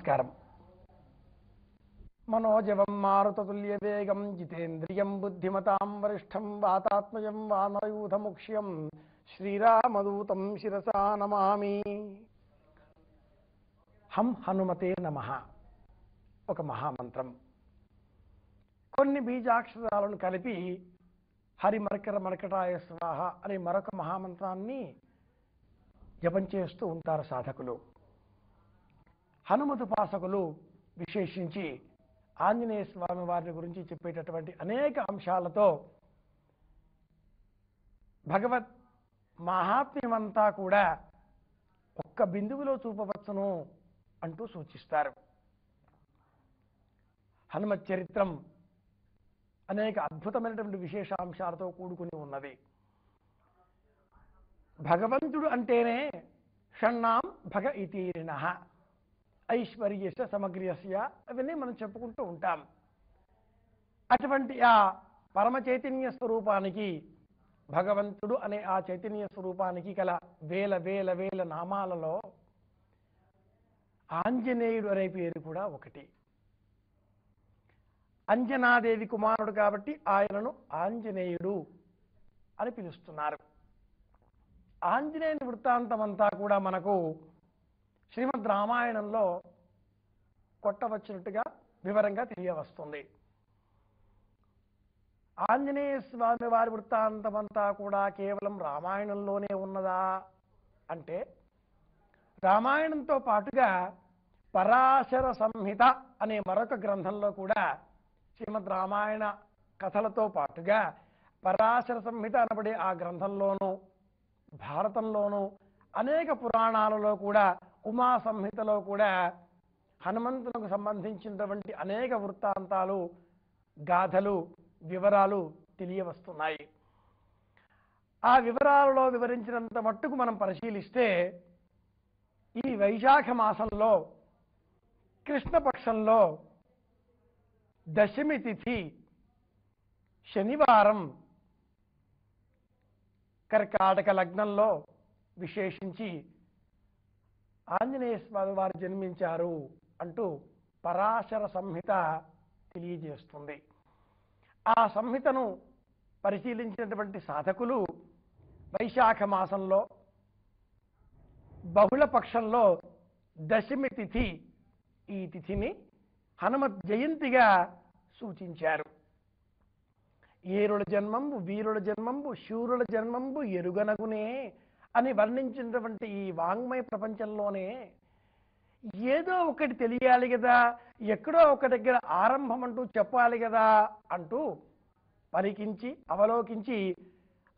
నమస్కారం. మనోజవం మారుతతుల్యవేగం జితేంద్రియం బుద్ధిమతాం వరిష్టం వాతాత్మజం వానరయూథముక్ష్యం శ్రీరామదూతం శిరసా నమామి. హం హనుమతే నమః ఒక మహామంత్రం. కొన్ని బీజాక్షరాలను కలిపి హరిమర్కర మర్కటాయ స్వాహ అనే మరొక మహామంత్రాన్ని జపం చేస్తూ ఉంటారు సాధకులు. హనుమతుపాసకులు విశేషించి ఆంజనేయ స్వామి వారి గురించి చెప్పేటటువంటి అనేక అంశాలతో భగవత్ మహాత్మ్యమంతా కూడా ఒక్క బిందువులో చూపవచ్చును అంటూ సూచిస్తారు. హనుమత్ చరిత్రం అనేక అద్భుతమైనటువంటి విశేషాంశాలతో కూడుకుని ఉన్నది. భగవంతుడు అంటేనే షణ్ణాం భగ ఇతీరిణః ఐశ్వర్యస్య సమగ్రస్య అవన్నీ మనం చెప్పుకుంటూ ఉంటాం. అటువంటి ఆ పరమ చైతన్య స్వరూపానికి, భగవంతుడు అనే ఆ చైతన్య స్వరూపానికి గల వేల వేల వేల నామాలలో ఆంజనేయుడు అనే పేరు కూడా ఒకటి. అంజనాదేవి కుమారుడు కాబట్టి ఆయనను ఆంజనేయుడు అని పిలుస్తున్నారు. ఆంజనేయుని వృత్తాంతం అంతా కూడా మనకు శ్రీమద్ రామాయణంలో కొట్టవచ్చినట్టుగా వివరంగా తెలియవస్తుంది. ఆంజనేయ స్వామి వారి వృత్తాంతం అంతా కూడా కేవలం రామాయణంలోనే ఉన్నదా అంటే, రామాయణంతో పాటుగా పరాశర సంహిత అనే మరొక గ్రంథంలో కూడా శ్రీమద్ రామాయణ కథలతో పాటుగా పరాశర సంహిత అనబడే ఆ గ్రంథంలోనూ, భారతంలోనూ, అనేక పురాణాలలో కూడా, ఉమా సంహితలో కూడా హనుమంతునికి సంబంధించినటువంటి అనేక వృత్తాంతాలు, గాథలు, వివరాలు తెలియవస్తున్నాయి. ఆ వివరాలలో వివరించినంత మట్టుకు మనం పరిశీలిస్తే, ఈ వైశాఖ మాసంలో కృష్ణపక్షంలో దశమి తిథి శనివారం కర్కాటక లగ్నంలో విశేషించి ఆంజనేయ స్వామి వారు జన్మించారు అంటూ పరాశర సంహిత తెలియజేస్తుంది. ఆ సంహితను పరిశీలించినటువంటి సాధకులు వైశాఖ మాసంలో బహుళ పక్షంలో దశమి తిథి, ఈ తిథిని హనుమత్ జయంతిగా సూచించారు. ఏరుల జన్మంబు వీరుల జన్మంబు శూరుల జన్మంబు ఎరుగనగునే అని వర్ణించినటువంటి ఈ వాంగ్మయ ప్రపంచంలోనే ఏదో ఒకటి తెలియాలి కదా, ఎక్కడో ఒక దగ్గర ఆరంభం అంటూ చెప్పాలి కదా అంటూ పరికించి అవలోకించి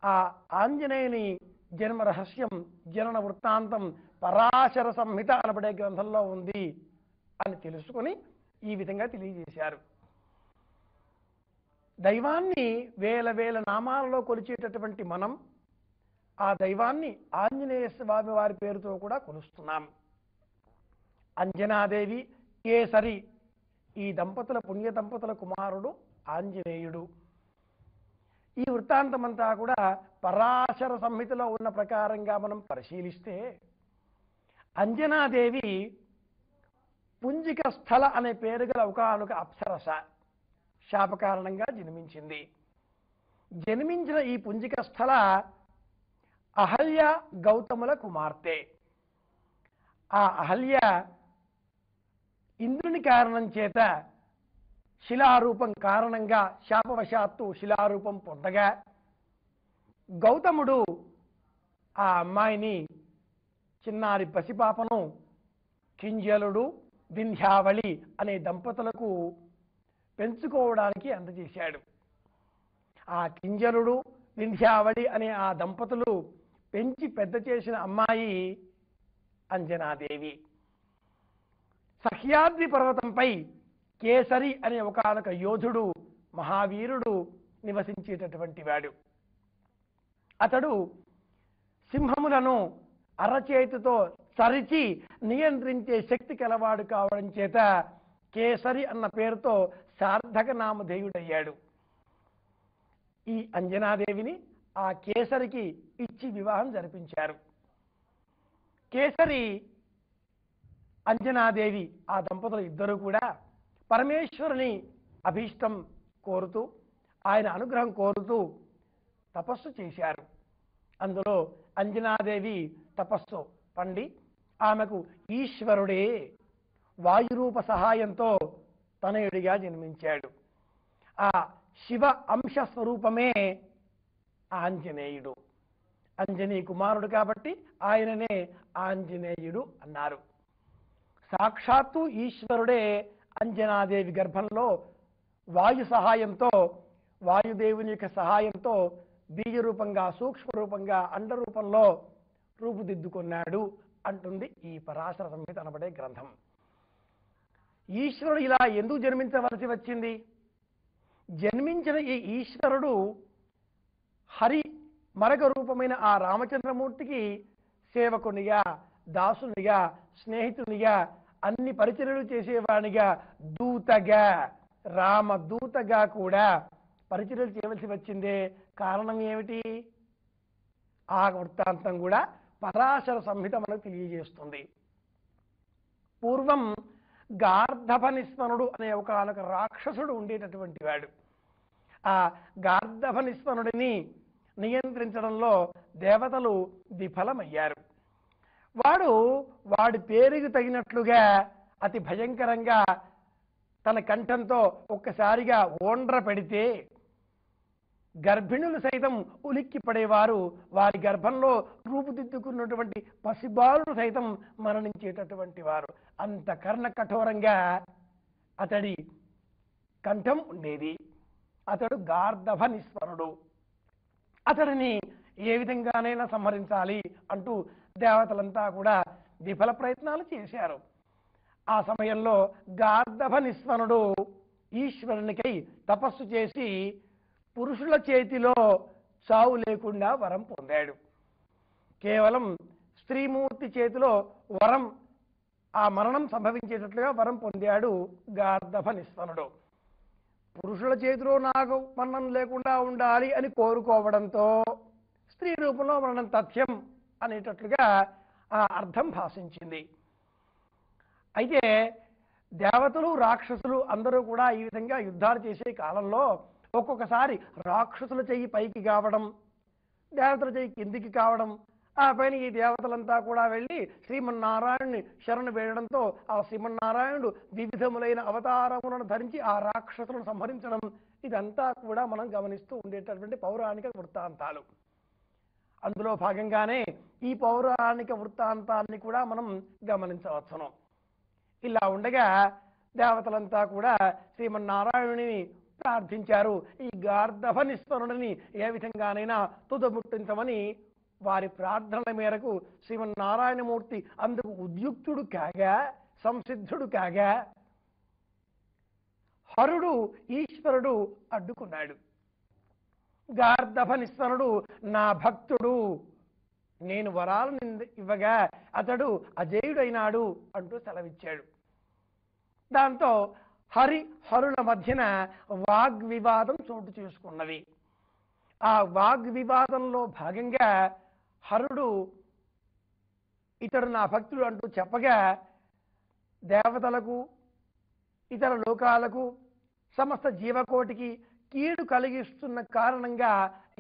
ఆ ఆంజనేయుని జన్మ రహస్యం, జనన వృత్తాంతం పరాశర సంహిత అనబడే గ్రంథంలో ఉంది అని తెలుసుకొని ఈ విధంగా తెలియజేశారు. దైవాన్ని వేల వేల నామాలలో కొలిచేటటువంటి మనం ఆ దైవాన్ని ఆంజనేయ స్వామి వారి పేరుతో కూడా కొలుస్తున్నాం. అంజనాదేవి, కేసరి ఈ దంపతుల పుణ్య దంపతుల కుమారుడు ఆంజనేయుడు. ఈ వృత్తాంతమంతా కూడా పరాశర సంహితలో ఉన్న ప్రకారంగా మనం పరిశీలిస్తే, అంజనాదేవి పుంజిక స్థల అనే పేరు గల ఒకానొక అప్సరస శాపకారణంగా జన్మించింది. జన్మించిన ఈ పుంజిక స్థల అహల్య గౌతముల కుమార్తె. ఆ అహల్య ఇంద్రుని కారణం చేత శిలారూపం కారణంగా శాపవశాత్తు శిలారూపం పొందగా, గౌతముడు ఆ అమ్మాయిని, చిన్నారి పసిపాపను కింజలుడు, వింధ్యావళి అనే దంపతులకు పెంచుకోవడానికి అందజేశాడు. ఆ కింజలుడు, వింధ్యావళి అనే ఆ దంపతులు పెంచి పెద్ద చేసిన అమ్మాయి అంజనాదేవి. సహ్యాద్రి పర్వతంపై కేసరి అనే ఒకానొక యోధుడు, మహావీరుడు నివసించేటటువంటి వాడు. అతడు సింహములను అరచేతితో సరిచి నియంత్రించే శక్తి కలవాడు కావడం చేత కేసరి అన్న పేరుతో సార్థక నామధేయుడయ్యాడు. ఈ అంజనాదేవిని ఆ కేసరికి ఇచ్చి వివాహం జరిపించారు. కేసరి అంజనాదేవి ఆ దంపతులు ఇద్దరు కూడా పరమేశ్వరుని అభీష్టం కోరుతూ ఆయన అనుగ్రహం కోరుతూ తపస్సు చేశారు. అందులో అంజనాదేవి తపస్సు పండి ఆమెకు ఈశ్వరుడే వాయురూప సహాయంతో తనయుడిగా జన్మించాడు. ఆ శివ అంశ స్వరూపమే ఆంజనేయుడు. అంజనీ కుమారుడు కాబట్టి ఆయననే ఆంజనేయుడు అన్నారు. సాక్షాత్తు ఈశ్వరుడే అంజనాదేవి గర్భంలో వాయు సహాయంతో, వాయుదేవుని యొక్క సహాయంతో బీజ రూపంగా, సూక్ష్మ రూపంగా, అండ రూపంలో రూపుదిద్దుకున్నాడు అంటుంది ఈ పరాశర సంహిత అనబడే గ్రంథం. ఈశ్వరుడు ఇలా ఎందుకు జన్మించవలసి వచ్చింది? జన్మించిన ఈ ఈశ్వరుడు హరి మరొక రూపమైన ఆ రామచంద్రమూర్తికి సేవకునిగా, దాసునిగా, స్నేహితునిగా, అన్ని పరిచర్యలు చేసేవానిగా, దూతగా, రామదూతగా కూడా పరిచర్యలు చేయవలసి వచ్చిందే. కారణం ఏమిటి? ఆ వృత్తాంతం కూడా పరాశర సంహిత మనకు తెలియజేస్తుంది. పూర్వం గార్ధభనిస్మనుడు అనే ఒకనొక రాక్షసుడు ఉండేటటువంటి వాడు. ఆ గార్ధభనిస్మనుడిని నియంత్రించడంలో దేవతలు విఫలమయ్యారు. వాడి పేరుకు తగినట్లుగా అతి భయంకరంగా తన కంఠంతో ఒక్కసారిగా ఓండ్ర పెడితే గర్భిణులు సైతం ఉలిక్కి పడేవారు. వారి గర్భంలో రూపుదిద్దుకున్నటువంటి పసిబాలుడు సైతం మరణించేటటువంటి వారు. అంత కర్ణ కఠోరంగా అతడి కంఠం ఉండేది. అతడు గార్ధభనిస్మరుడు. అతడిని ఏ విధంగానైనా సంహరించాలి అంటూ దేవతలంతా కూడా విఫల ప్రయత్నాలు చేశారు. ఆ సమయంలో గార్ధభనిస్మరుడు ఈశ్వరునికై తపస్సు చేసి పురుషుల చేతిలో చావు లేకుండా వరం పొందాడు. కేవలం స్త్రీమూర్తి చేతిలో వరం, ఆ మరణం సంభవించేటట్లుగా వరం పొందాడు గార్ధభనిస్మరుడు. పురుషుల చేతిలో నాకు మరణం లేకుండా ఉండాలి అని కోరుకోవడంతో స్త్రీ రూపంలో మరణం తథ్యం అనేటట్లుగా ఆ అర్థం భాషించింది. అయితే దేవతలు, రాక్షసులు అందరూ కూడా ఈ విధంగా యుద్ధాలు చేసే కాలంలో ఒక్కొక్కసారి రాక్షసుల చెయ్యి పైకి కావడం, దేవతల చెయ్యి కిందికి కావడం, ఆ పైన ఈ దేవతలంతా కూడా వెళ్ళి శ్రీమన్నారాయణుని శరణు వేయడంతో ఆ శ్రీమన్నారాయణుడు వివిధములైన అవతారములను ధరించి ఆ రాక్షసులను సంహరించడం, ఇదంతా కూడా మనం గమనిస్తూ ఉండేటటువంటి పౌరాణిక వృత్తాంతాలు. అందులో భాగంగానే ఈ పౌరాణిక వృత్తాంతాన్ని కూడా మనం గమనించవచ్చును. ఇలా ఉండగా దేవతలంతా కూడా శ్రీమన్నారాయణుని ప్రార్థించారు. ఈ గార్ధభనిస్మరుడిని ఏ విధంగానైనా తుదముట్టించమని వారి ప్రార్థనల మేరకు శ్రీమన్నారాయణమూర్తి అందుకు ఉద్యుక్తుడు కాగా, సంసిద్ధుడు కాగా, హరుడు ఈశ్వరుడు అడ్డుకున్నాడు. గార్ధభనిస్మరుడు నా భక్తుడు, నేను వరాలను ఇవ్వగా అతడు అజేయుడైనాడు అంటూ సెలవిచ్చాడు. దాంతో హరుల మధ్యన వాగ్వివాదం చోటు చేసుకున్నది. ఆ వాగ్వివాదంలో భాగంగా హరుడు ఇతడు నా భక్తుడు అంటూ చెప్పగా దేవతలకు, ఇతర లోకాలకు, సమస్త జీవకోటికి కీడు కలిగిస్తున్న కారణంగా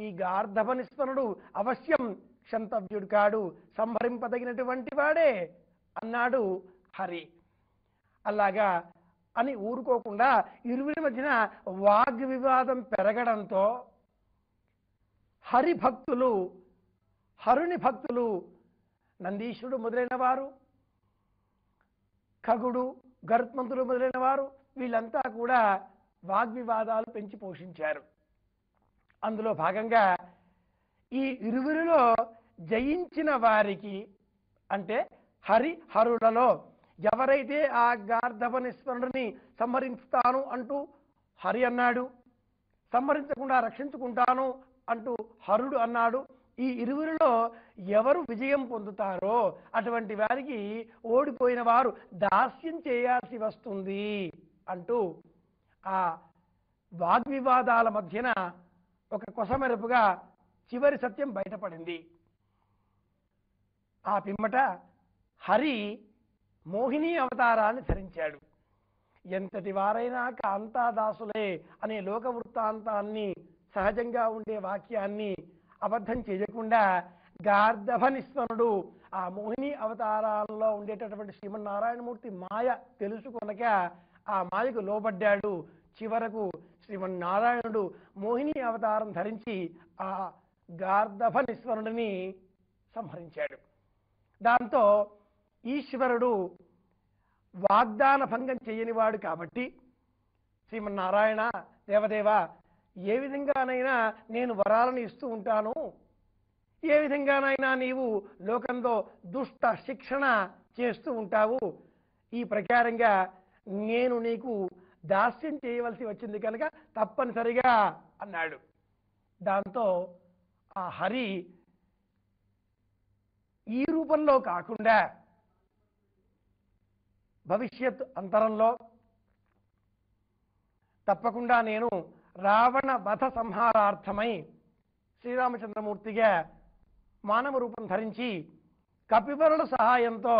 ఈ గార్ధభనిస్మరుడు అవశ్యం క్షంతవ్యుడు కాడు, సంహరింపదగినటువంటి వాడే అన్నాడు హరి. అలాగా అని ఊరుకోకుండా ఇరువురి మధ్యన వాగ్వివాదం పెరగడంతో హరుని భక్తులు నందీశ్వరుడు మొదలైన వారు, ఖగుడు, గరుత్మంతుడు మొదలైన వారు, వీళ్ళంతా కూడా వాగ్వివాదాలు పెంచి పోషించారు. అందులో భాగంగా ఈ ఇరువురిలో జయించిన వారికి, అంటే హరులలో ఎవరైతే ఆ గార్ధభనిస్మరుడిని సంహరిస్తాను అంటూ హరి అన్నాడు, సంహరించకుండా రక్షించుకుంటాను అంటూ హరుడు అన్నాడు, ఈ ఇరువురిలో ఎవరు విజయం పొందుతారో అటువంటి వారికి ఓడిపోయిన వారు దాస్యం చేయాల్సి వస్తుంది అంటూ ఆ వాగ్వివాదాల మధ్యన ఒక కొసమెరుపుగా చివరి సత్యం బయటపడింది. ఆ పిమ్మట హరి మోహిని అవతారాన్ని ధరించాడు. ఎంతటి వారైనా కాంతాదాసులే అనే లోక వృత్తాంతాన్ని, సహజంగా ఉండే వాక్యాన్ని అబద్ధం చేయకుండా గార్ధభనిస్వరుడు ఆ మోహిని అవతారాల్లో ఉండేటటువంటి శ్రీమన్నారాయణమూర్తి మాయ తెలుసుకొనక ఆ మాయకు లోబడ్డాడు. చివరకు శ్రీమన్నారాయణుడు మోహిని అవతారం ధరించి ఆ గార్ధభనిస్వరుడిని సంహరించాడు. దాంతో ఈశ్వరుడు వాగ్దాన భంగం చేయనివాడు కాబట్టి, శ్రీమన్నారాయణ దేవదేవ, ఏ విధంగానైనా నేను వరాలను ఇస్తూ ఉంటాను, ఏ విధంగానైనా నీవు లోకంలో దుష్ట శిక్షణ చేస్తూ ఉంటావు, ఈ ప్రకారంగా నేను నీకు దాస్యం చేయవలసి వచ్చింది కనుక తప్పనిసరిగా అన్నాడు. దాంతో ఆ హరి ఈ రూపంలో కాకుండా భవిష్యత్ అంతరంలో తప్పకుండా నేను రావణ వధ సంహారార్థమై శ్రీరామచంద్రమూర్తిగా మానవ రూపం ధరించి కపివరుల సహాయంతో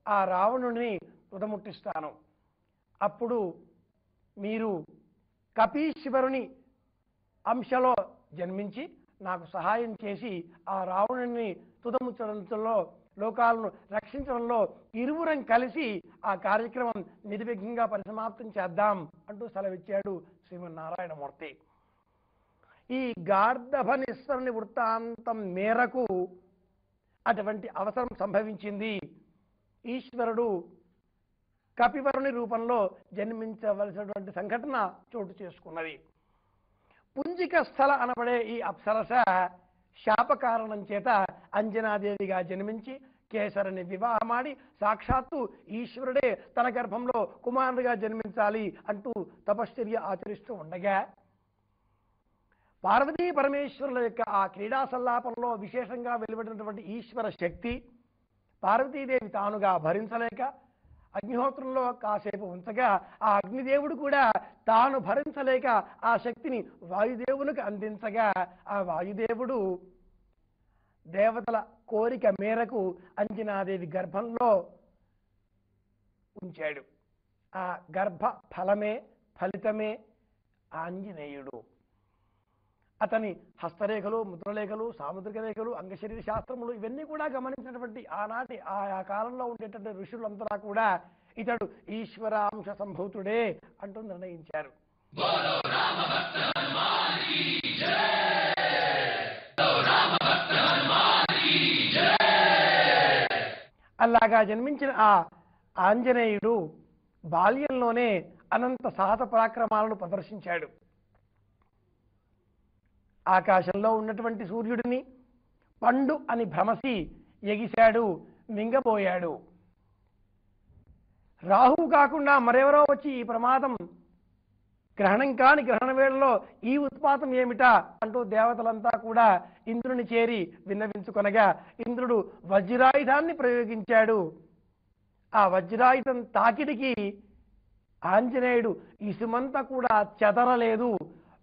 ఆ రావణుని తుదముట్టిస్తాను. అప్పుడు మీరు కపీశ్వరుని అంశలో జన్మించి నాకు సహాయం చేసి ఆ రావణుని తుదముచ్చడంలో, లోకాలను రక్షించడంలో ఇరువురం కలిసి ఆ కార్యక్రమం నిర్విఘ్నంగా పరిసమాప్తం చేద్దాం అంటూ సెలవిచ్చాడు శ్రీమన్నారాయణమూర్తి. ఈ గార్ధభనిస్వరుని వృత్తాంతం మేరకు అటువంటి అవసరం సంభవించింది. ఈశ్వరుడు కపివరుని రూపంలో జన్మించవలసినటువంటి సంఘటన చోటు చేసుకున్నది. పుంజిక స్థల అనబడే ఈ అప్సరస శాప కారణం చేత అంజనాదేవిగా జన్మించి కేసరిని వివాహమాడి సాక్షాత్తు ఈశ్వరుడే తన గర్భంలో కుమారుడిగా జన్మించాలి అంటూ తపశ్చర్య ఆచరిస్తూ ఉండగా, పార్వతీ పరమేశ్వరుల యొక్క ఆ క్రీడా సల్లాపంలో విశేషంగా వెలువడినటువంటి ఈశ్వర శక్తి పార్వతీదేవి తానుగా భరించలేక అగ్నిహోత్రంలో కాసేపు ఉంచగా, ఆ అగ్నిదేవుడు కూడా తాను భరించలేక ఆ శక్తిని వాయుదేవునికి అందించగా, ఆ వాయుదేవుడు దేవతల కోరిక మేరకు అంజనాదేవి గర్భంలో ఉంచాడు. ఆ గర్భ ఫలితమే ఆంజనేయుడు. అతని హస్తరేఖలు, ముద్రలేఖలు, సాముద్రిక రేఖలు, అంగశరీర శాస్త్రములు ఇవన్నీ కూడా గమనించినటువంటి ఆనాటి ఆ కాలంలో ఉండేటటువంటి ఋషులంతా కూడా ఇతడు ఈశ్వరాంశ సంభూతుడే అంటూ నిర్ణయించారు. అలాగా జన్మించిన ఆ ఆంజనేయుడు బాల్యంలోనే అనంత సాహస పరాక్రమాలను ప్రదర్శించాడు. ఆకాశంలో ఉన్నటువంటి సూర్యుడిని పండు అని భ్రమసి ఎగిశాడు, మింగబోయాడు. రాహువు కాకుండా మరెవరో వచ్చి ఈ ప్రమాదం, గ్రహణం కాని గ్రహణ వేళలో ఈ ఉత్పాతం ఏమిటా అంటూ దేవతలంతా కూడా ఇంద్రుని చేరి విన్నవించుకొనగా, ఇంద్రుడు వజ్రాయుధాన్ని ప్రయోగించాడు. ఆ వజ్రాయుధం తాకిడికి ఆంజనేయుడు ఇసుమంతా కూడా చెదరలేదు,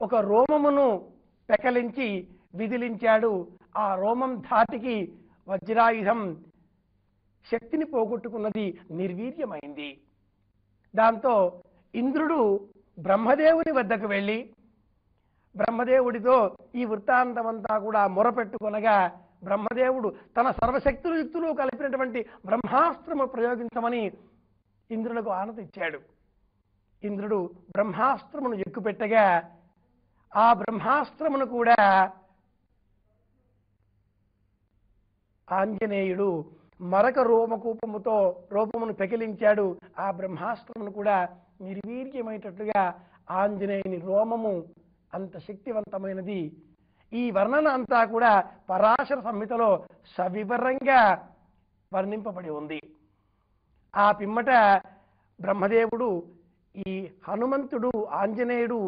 ఒక రోమమును పెకలించి విదిలించాడు. ఆ రోమం ధాటికి వజ్రాయుధం శక్తిని పోగొట్టుకున్నది, నిర్వీర్యమైంది. దాంతో ఇంద్రుడు బ్రహ్మదేవుని వద్దకు వెళ్ళి బ్రహ్మదేవుడితో ఈ వృత్తాంతమంతా కూడా మొరపెట్టుకొనగా, బ్రహ్మదేవుడు తన సర్వశక్తులు యుక్తులు కలిపినటువంటి బ్రహ్మాస్త్రము ప్రయోగించమని ఇంద్రులకు ఆనతి ఇచ్చాడు. ఇంద్రుడు బ్రహ్మాస్త్రమును ఎక్కుపెట్టగా ఆ బ్రహ్మాస్త్రమును కూడా ఆంజనేయుడు మరొక రోమకూపముతో రూపమును పెకిలించాడు. ఆ బ్రహ్మాస్త్రమును కూడా నిర్వీర్యమైనట్లుగా ఆంజనేయుని రోమము అంత శక్తివంతమైనది. ఈ వర్ణన అంతా కూడా పరాశర సంహితలో సవివరంగా వర్ణింపబడి ఉంది. ఆ పిమ్మట బ్రహ్మదేవుడు ఈ హనుమంతుడు ఆంజనేయుడు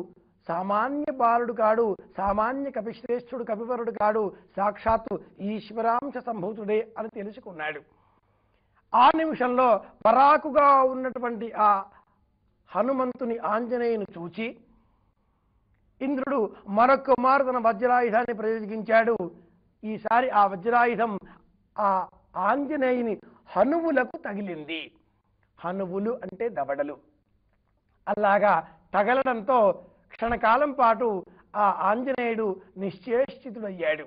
సామాన్య బాలుడు కాడు, సామాన్య కపిశ్రేష్ఠుడు కపివరుడు కాడు, సాక్షాత్తు ఈశ్వరాంశ సంభూతుడే అని తెలుసుకున్నాడు. ఆ నిమిషంలో పరాకుగా ఉన్నటువంటి ఆ హనుమంతుని ఆంజనేయుని చూచి ఇంద్రుడు మరొక మారు తన వజ్రాయుధాన్ని ప్రయోగించాడు. ఈసారి ఆ వజ్రాయుధం ఆ ఆంజనేయుని హనువులకు తగిలింది. హనువులు అంటే దవడలు. అలాగా తగలడంతో క్షణకాలం పాటు ఆ ఆంజనేయుడు నిశ్చేష్టితుడయ్యాడు.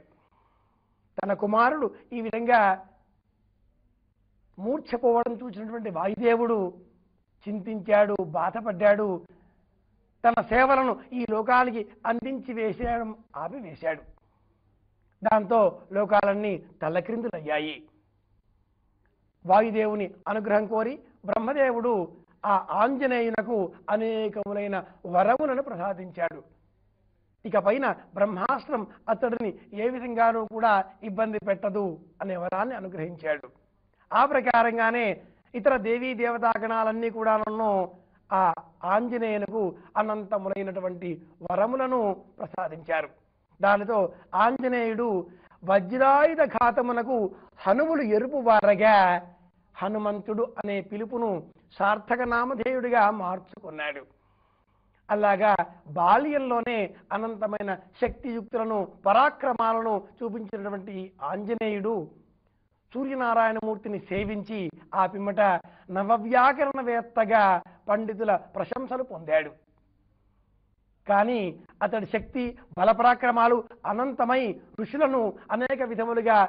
తన కుమారుడు ఈ విధంగా మూర్ఛపోవడం చూసినటువంటి వాయుదేవుడు చింతించాడు, బాధపడ్డాడు. తన సేవలను ఈ లోకానికి అందించి వేసేయడం ఆపివేశాడు. దాంతో లోకాలన్నీ తల్లక్రిందులయ్యాయి. వాయుదేవుని అనుగ్రహం కోరి బ్రహ్మదేవుడు ఆ ఆంజనేయునకు అనేకములైన వరములను ప్రసాదించాడు. ఇక పైన బ్రహ్మాస్త్రం అతడిని ఏ విధంగానూ కూడా ఇబ్బంది పెట్టదు అనే వరాన్ని అనుగ్రహించాడు. ఆ ప్రకారంగానే ఇతర దేవీ దేవతాగణాలన్నీ కూడా ఆ ఆంజనేయునకు అనంతములైనటువంటి వరములను ప్రసాదించారు. దానితో ఆంజనేయుడు వజ్రాయుధ ఘాతమునకు హనువులు ఎరుపు వారగా హనుమంతుడు అనే పిలుపును సార్థక నామధేయుడిగా మార్చుకున్నాడు. అలాగా బాల్యంలోనే అనంతమైన శక్తియుక్తులను పరాక్రమాలను చూపించినటువంటి ఆంజనేయుడు సూర్యనారాయణమూర్తిని సేవించి ఆ పిమ్మట నవవ్యాకరణవేత్తగా పండితుల ప్రశంసలు పొందాడు. కానీ అతడి శక్తి బలపరాక్రమాలు అనంతమై ఋషులను అనేక విధములుగా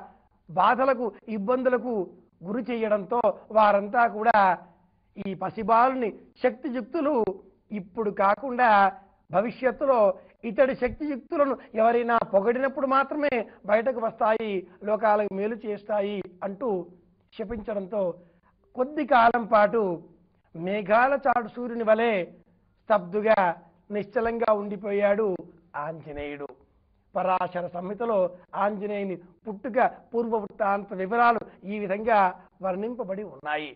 బాధలకు ఇబ్బందులకు గురి చేయడంతో వారంతా కూడా ఈ పసిబాలుని శక్తియుక్తులు ఇప్పుడు కాకుండా భవిష్యత్తులో ఇతడి శక్తియుక్తులను ఎవరైనా పొగడినప్పుడు మాత్రమే బయటకు వస్తాయి, లోకాలకు మేలు చేస్తాయి అంటూ శపించడంతో కొద్ది కాలం పాటు మేఘాల చాటు సూర్యుని వలె స్తబ్దుగా నిశ్చలంగా ఉండిపోయాడు ఆంజనేయుడు. పరాశర సంహితలో ఆంజనేయుని పుట్టుక పూర్వ వృత్తాంత వివరాలు ఈ విధంగా వర్ణింపబడి ఉన్నాయి.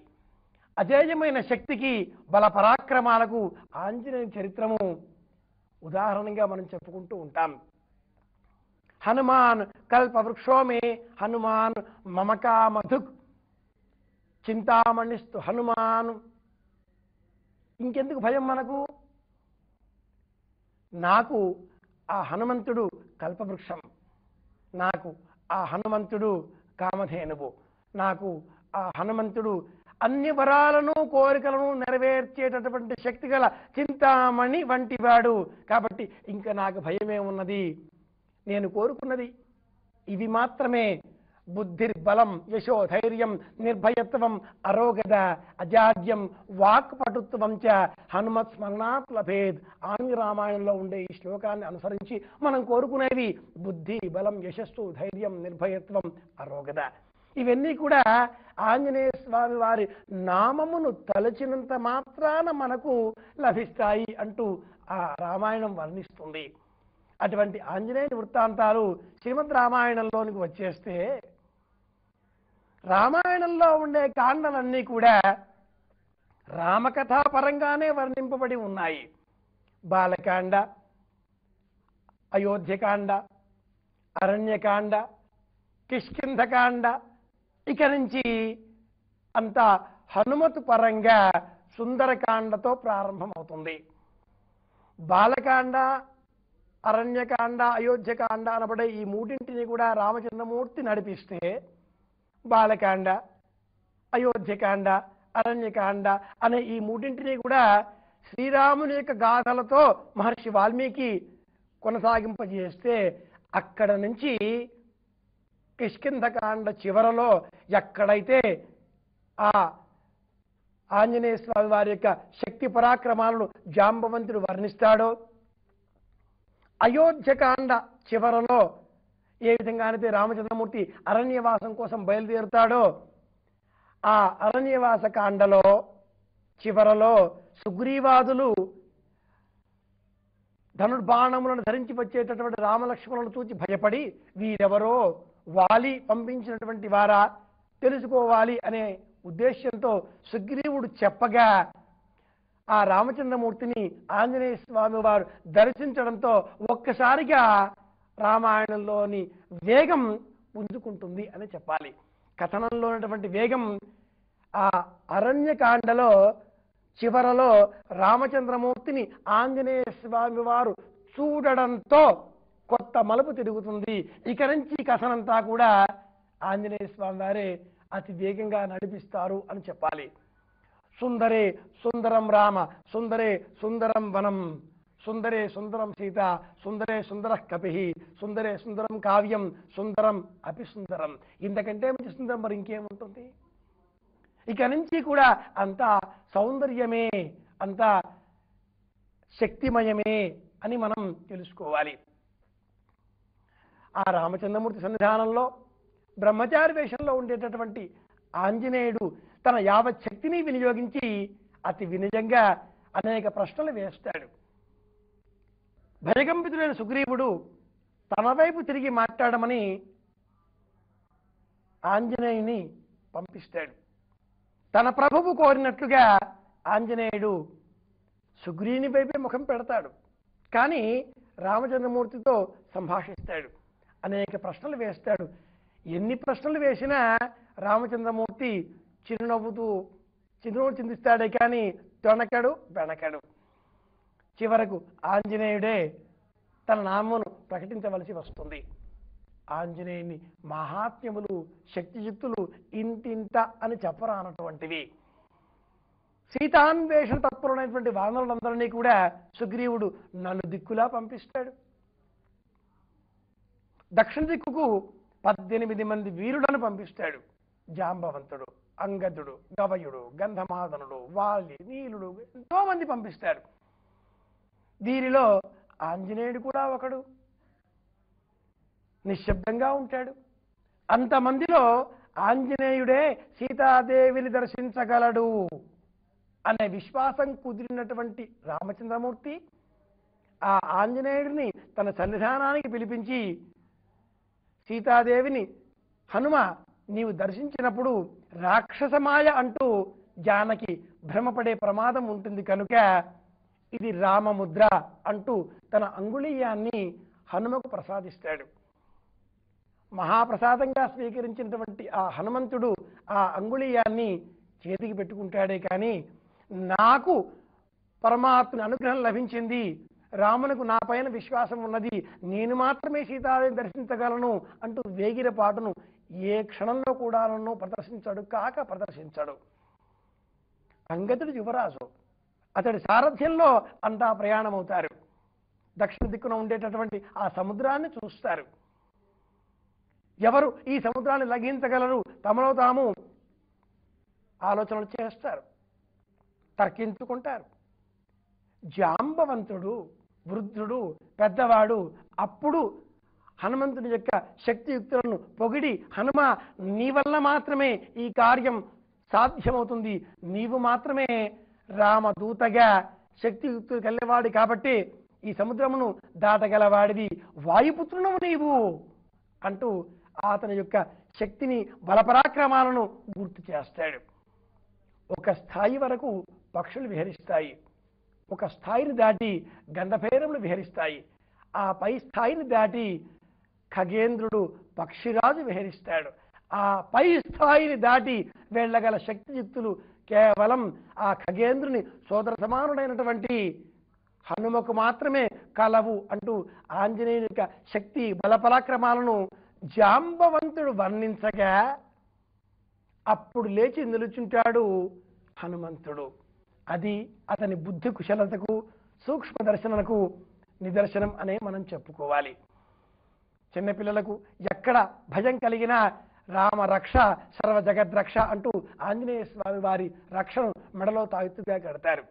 అజేయమైన శక్తికి బల పరాక్రమాలకు ఆంజనేయుని చరిత్రము ఉదాహరణగా మనం చెప్పుకుంటూ ఉంటాం. హనుమాన్ కల్పవృక్షోమే హనుమాన్ మమకామధుక్ చింతామణిస్తు హనుమాన్. ఇంకెందుకు భయం మనకు? నాకు ఆ హనుమంతుడు కల్పవృక్షం, నాకు ఆ హనుమంతుడు కామధేనువు, నాకు ఆ హనుమంతుడు అన్ని వరాలను కోరికలను నెరవేర్చేటటువంటి శక్తి గల చింతామణి వంటివాడు. కాబట్టి ఇంకా నాకు భయమే ఉన్నది. నేను కోరుకున్నది ఇవి మాత్రమే: బుద్ధిర్బలం యశో ధైర్యం నిర్భయత్వం అరోగద అజాడ్యం వాక్పటుత్వం చ హనుమత్ స్మరణాత్ లభేద్. ఆంగ్ల రామాయణంలో ఉండే ఈ శ్లోకాన్ని అనుసరించి మనం కోరుకునేవి బుద్ధి, బలం, యశస్సు, ధైర్యం, నిర్భయత్వం, అరోగద. ఇవన్నీ కూడా ఆంజనేయ స్వామి వారి నామమును తలచినంత మాత్రాన మనకు లభిస్తాయి అంటూ ఆ రామాయణం వర్ణిస్తుంది. అటువంటి ఆంజనేయుని వృత్తాంతాలు శ్రీమద్ రామాయణంలోనికి వచ్చేస్తే రామాయణంలో ఉండే కాండలన్నీ కూడా రామకథా పరంగానే వర్ణింపబడి ఉన్నాయి. బాలకాండ, అయోధ్యకాండ, అరణ్యకాండ, కిష్కింధకాండ, ఇక నుంచి అంతా హనుమతు పరంగా సుందరకాండతో ప్రారంభమవుతుంది. బాలకాండ, అరణ్యకాండ, అయోధ్యకాండ అనబడే ఈ మూడింటిని కూడా రామచంద్రమూర్తి నడిపిస్తే బాలకాండ, అయోధ్యకాండ, అరణ్యకాండ అనే ఈ మూడింటిని కూడా శ్రీరాముని యొక్క గాథలతో మహర్షి వాల్మీకి కొనసాగింపజేస్తే అక్కడ నుంచి కిష్కింధకాండ చివరలో ఎక్కడైతే ఆ ఆంజనేయ స్వామి వారి యొక్క శక్తి పరాక్రమాలను జాంబవంతుడు వర్ణిస్తాడో, అయోధ్యకాండ చివరలో ఏ విధంగానైతే రామచంద్రమూర్తి అరణ్యవాసం కోసం బయలుదేరుతాడో, ఆ అరణ్యవాస కాండలో చివరలో సుగ్రీవాదులు ధనుర్బాణములను ధరించి వచ్చేటటువంటి రామలక్ష్మణులను చూచి భయపడి వీరెవరో వాలి పంపించినటువంటి వారా తెలుసుకోవాలి అనే ఉద్దేశ్యంతో సుగ్రీవుడు చెప్పగా ఆ రామచంద్రమూర్తిని ఆంజనేయ స్వామి వారు దర్శించడంతో ఒక్కసారిగా రామాయణంలోని వేగం పుంజుకుంటుంది అని చెప్పాలి. కథనంలో ఉన్నటువంటి వేగం ఆ అరణ్యకాండలో చివరలో రామచంద్రమూర్తిని ఆంజనేయ స్వామి వారు చూడడంతో కొత్త మలుపు తిరుగుతుంది. ఇక నుంచి కథనంతా కూడా ఆంజనేయ స్వామి వారే అతి వేగంగా నడిపిస్తారు అని చెప్పాలి. సుందరే సుందరం రామ, సుందరే సుందరం వనం, సుందరే సుందరం సీత, సుందరే సుందర కపి, సుందరే సుందరం కావ్యం, సుందరం అపి సుందరం. ఇంతకంటే మంచి సుందరం మరి ఇంకేముంటుంది? ఇక నుంచి కూడా అంతా సౌందర్యమే, అంతా శక్తిమయమే అని మనం తెలుసుకోవాలి. ఆ రామచంద్రమూర్తి సన్నిధానంలో బ్రహ్మచారి వేషంలో ఉండేటటువంటి ఆంజనేయుడు తన యావత్ శక్తిని వినియోగించి అతి వినయంగా అనేక ప్రశ్నలు వేస్తాడు. భయకంపితుడైన సుగ్రీవుడు తన వైపు తిరిగి మాట్లాడమని ఆంజనేయుని పంపిస్తాడు. తన ప్రభువు కోరినట్లుగా ఆంజనేయుడు సుగ్రీవుని వైపే ముఖం పెడతాడు. కానీ రామచంద్రమూర్తితో సంభాషిస్తాడు, అనేక ప్రశ్నలు వేస్తాడు. ఎన్ని ప్రశ్నలు వేసినా రామచంద్రమూర్తి చిరునవ్వు చిందిస్తాడే కానీ తొణకడు వెనకడు. చివరకు ఆంజనేయుడే తన నామమును ప్రకటించవలసి వస్తుంది. ఆంజనేయుని మహాత్మ్యములు, శక్తియుక్తులు ఇంతింత అని చెప్పరానటువంటివి. సీతాన్వేషణ తత్పరులైనటువంటి వానరులందరినీ కూడా సుగ్రీవుడు నలుదిక్కులా పంపిస్తాడు. దక్షిణ దిక్కుకు 18 మంది వీరులను పంపిస్తాడు. జాంబవంతుడు, అంగదుడు, గవయుడు, గంధమాదనుడు, వాలి, నీలుడు, ఎంతో మంది పంపిస్తాడు. దీనిలో ఆంజనేయుడు కూడా ఒకడు. నిశ్శబ్దంగా ఉంటాడు. అంతమందిలో ఆంజనేయుడే సీతాదేవిని దర్శించగలడు అనే విశ్వాసం కుదిరినటువంటి రామచంద్రమూర్తి ఆ ఆంజనేయుడిని తన సన్నిధానానికి పిలిపించి, సీతాదేవిని హనుమ నీవు దర్శించినప్పుడు రాక్షసమాయ అంటూ జానకి భ్రమపడే ప్రమాదం ఉంటుంది కనుక ఇది రామముద్ర అంటూ తన అంగుళీయాన్ని హనుమకు ప్రసాదిస్తాడు. మహాప్రసాదంగా స్వీకరించినటువంటి ఆ హనుమంతుడు ఆ అంగుళీయాన్ని చేతికి పెట్టుకుంటాడే కానీ నాకు పరమాత్మని అనుగ్రహం లభించింది, రామునకు నా పైన విశ్వాసం ఉన్నది, నేను మాత్రమే సీతాదేవిని దర్శించగలను అంటూ వేగిరపాటును ఏ క్షణంలో కూడా నన్ను ప్రదర్శించడు. అంగదుడు యువరాజు, అతడి సారథ్యంలో అంతా ప్రయాణమవుతారు. దక్షిణ దిక్కున ఉండేటటువంటి ఆ సముద్రాన్ని చూస్తారు. ఎవరు ఈ సముద్రాన్ని లఘించగలరు, తమలో తాము ఆలోచనలు చేస్తారు, తర్కించుకుంటారు. జాంబవంతుడు, వృద్ధుడు, పెద్దవాడు అప్పుడు హనుమంతుని యొక్క శక్తియుక్తులను పొగిడి, హనుమ నీ వల్ల మాత్రమే ఈ కార్యం సాధ్యమవుతుంది, నీవు మాత్రమే రామదూతగా శక్తియుక్తులు కలిగేవాడి కాబట్టి ఈ సముద్రమును దాటగలవాడివి, వాయుపుత్రునవు నీవు అంటూ అతని యొక్క శక్తిని, బలపరాక్రమాలను గుర్తు చేస్తాడు. ఒక స్థాయి వరకు పక్షులు విహరిస్తాయి, ఒక స్థాయిని దాటి గంధభైరవులు విహరిస్తాయి, ఆ పై స్థాయిని దాటి ఖగేంద్రుడు పక్షిరాజు విహరిస్తాడు. ఆ పై స్థాయిని దాటి వెళ్ళగల శక్తియుక్తులు కేవలం ఆ ఖగేంద్రుని సోదర సమానుడైనటువంటి హనుమకు మాత్రమే కలవు అంటూ ఆంజనేయుని యొక్క శక్తి బలపరాక్రమాలను జాంబవంతుడు వర్ణించగా అప్పుడు లేచి నిలుచుంటాడు హనుమంతుడు. అది అతని బుద్ధి కుశలతకు, సూక్ష్మ దర్శనకు నిదర్శనం అనే మనం చెప్పుకోవాలి. చిన్నపిల్లలకు ఎక్కడ భయం కలిగినా రామ రక్ష సర్వ జగద్రక్ష అంటూ ఆంజనేయ స్వామి వారి రక్షను మెడలో తాగుతుగా కడతారు.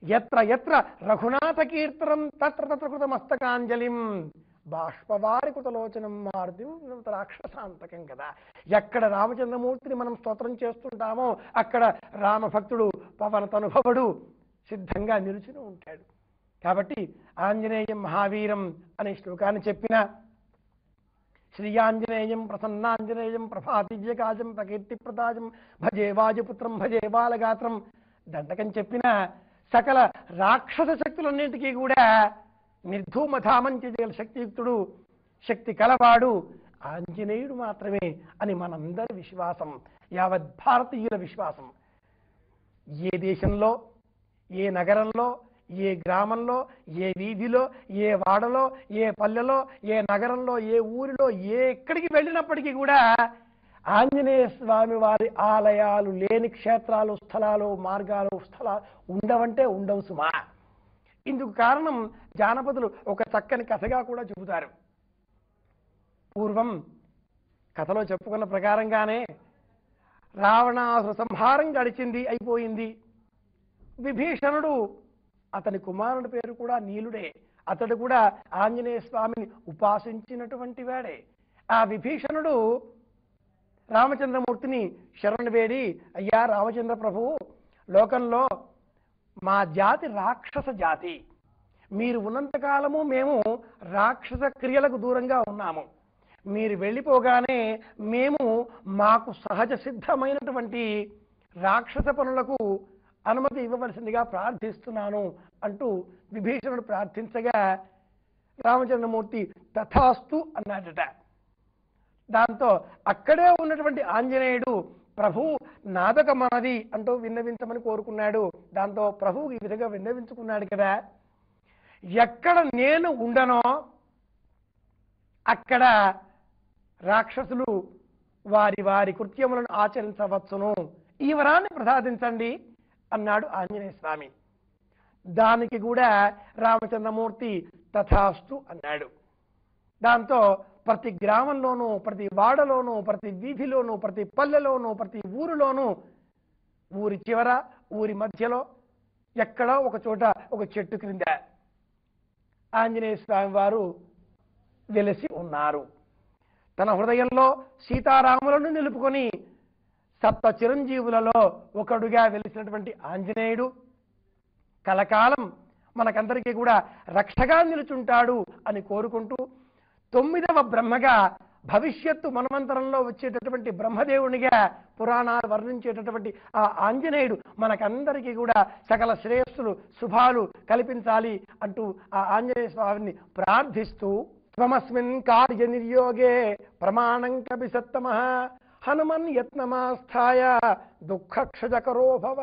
ఎత్ర ఎత్ర రఘునాథ కీర్తనం తత్ర తత్ర కృత మస్తకాంజలిం బాష్పవారి కృతలోచనం మారుతి రాక్షసాంతకం కదా. ఎక్కడ రామచంద్రమూర్తిని మనం స్తోత్రం చేస్తుంటామో అక్కడ రామభక్తుడు పవన తనుభవుడు సిద్ధంగా నిలుచుని ఉంటాడు. కాబట్టి ఆంజనేయం మహావీరం అనే శ్లోకాన్ని చెప్పిన శ్రీయాంజనేయం ప్రసన్నాంజనేయం ప్రభాతిజ్యకాజం ప్రకీర్తి ప్రతాజం భజే వాజపుత్రం భజే బాలగాత్రం దండకం చెప్పిన సకల రాక్షస శక్తులన్నింటికీ కూడా నిర్ధూమధామం చేయగల శక్తియుక్తుడు, శక్తి కలవాడు ఆంజనేయుడు మాత్రమే అని మనందరి విశ్వాసం, యావత్ భారతీయుల విశ్వాసం. ఏ దేశంలో, ఏ నగరంలో, ఏ గ్రామంలో, ఏ వీధిలో, ఏ వాడలో, ఏ పల్లెలో, ఏ నగరంలో, ఏ ఊరిలో, ఎక్కడికి వెళ్ళినప్పటికీ కూడా ఆంజనేయ స్వామి వారి ఆలయాలు లేని క్షేత్రాలు, స్థలాలు, మార్గాలు, స్థలాలు ఉండవంటే ఉండవు సుమా. ఇందుకు కారణం జానపదులు ఒక చక్కని కథగా కూడా చెబుతారు. పూర్వం కథలో చెప్పుకున్న ప్రకారంగానే రావణాసుర సంహారం గడిచింది, అయిపోయింది. విభీషణుడు, అతని కుమారుడి పేరు కూడా నీలుడే, అతడు కూడా ఆంజనేయ స్వామిని ఉపాసించినటువంటి వాడే. ఆ విభీషణుడు రామచంద్రమూర్తిని శరణు వేడి, అయ్యా రామచంద్ర ప్రభువు, లోకంలో మా జాతి రాక్షస జాతి, మీరు ఉన్నంతకాలము మేము రాక్షస క్రియలకు దూరంగా ఉన్నాము. మీరు వెళ్ళిపోగానే మేము మాకు సహజ సిద్ధమైనటువంటి రాక్షస పనులకు అనుమతి ఇవ్వవలసిందిగా ప్రార్థిస్తున్నాను అంటూ విభీషణుడు ప్రార్థించగా రామచంద్రమూర్తి తథాస్తు అన్నాడట. దాంతో అక్కడే ఉన్నటువంటి ఆంజనేయుడు, ప్రభు నాదొక మనది అంటూ విన్నవించమని కోరుకున్నాడు. దాంతో ప్రభువు ఈ విధంగా విన్నవించుకున్నాడు కదా, ఎక్కడ నేను ఉండనో అక్కడ రాక్షసులు వారి వారి కృత్యములను ఆచరించవచ్చును, ఈ వరాన్ని ప్రసాదించండి అన్నాడు ఆంజనేయ స్వామి. దానికి కూడా రామచంద్రమూర్తి తథాస్తు అన్నాడు. దాంతో ప్రతి గ్రామంలోనూ, ప్రతి వాడలోనూ, ప్రతి వీధిలోనూ, ప్రతి పల్లెలోనూ, ప్రతి ఊరిలోనూ, ఊరి చివర, ఊరి మధ్యలో ఎక్కడో ఒక చోట ఒక చెట్టు క్రింద ఆంజనేయ స్వామి వారు వెలిసి ఉన్నారు. తన హృదయంలో సీతారాములను నిలుపుకొని సప్త చిరంజీవులలో ఒకడుగా వెలిసినటువంటి ఆంజనేయుడు కలకాలం మనకందరికీ కూడా రక్షగా నిలుచుంటాడు అని కోరుకుంటూ 9వ బ్రహ్మగా, భవిష్యత్తు మనమంతరంలో వచ్చేటటువంటి బ్రహ్మదేవునిగా పురాణాలు వర్ణించేటటువంటి ఆ ఆంజనేయుడు మనకందరికీ కూడా సకల శ్రేయస్సులు, శుభాలు కల్పించాలి అంటూ ఆ ఆంజనేయ స్వామిని ప్రార్థిస్తూ, త్వమస్మిన్ కార్య నిర్యోగే ప్రమాణం కపి సత్తమః హనుమన్ యత్నమాస్థాయ దుఃఖక్షజకరో భవ.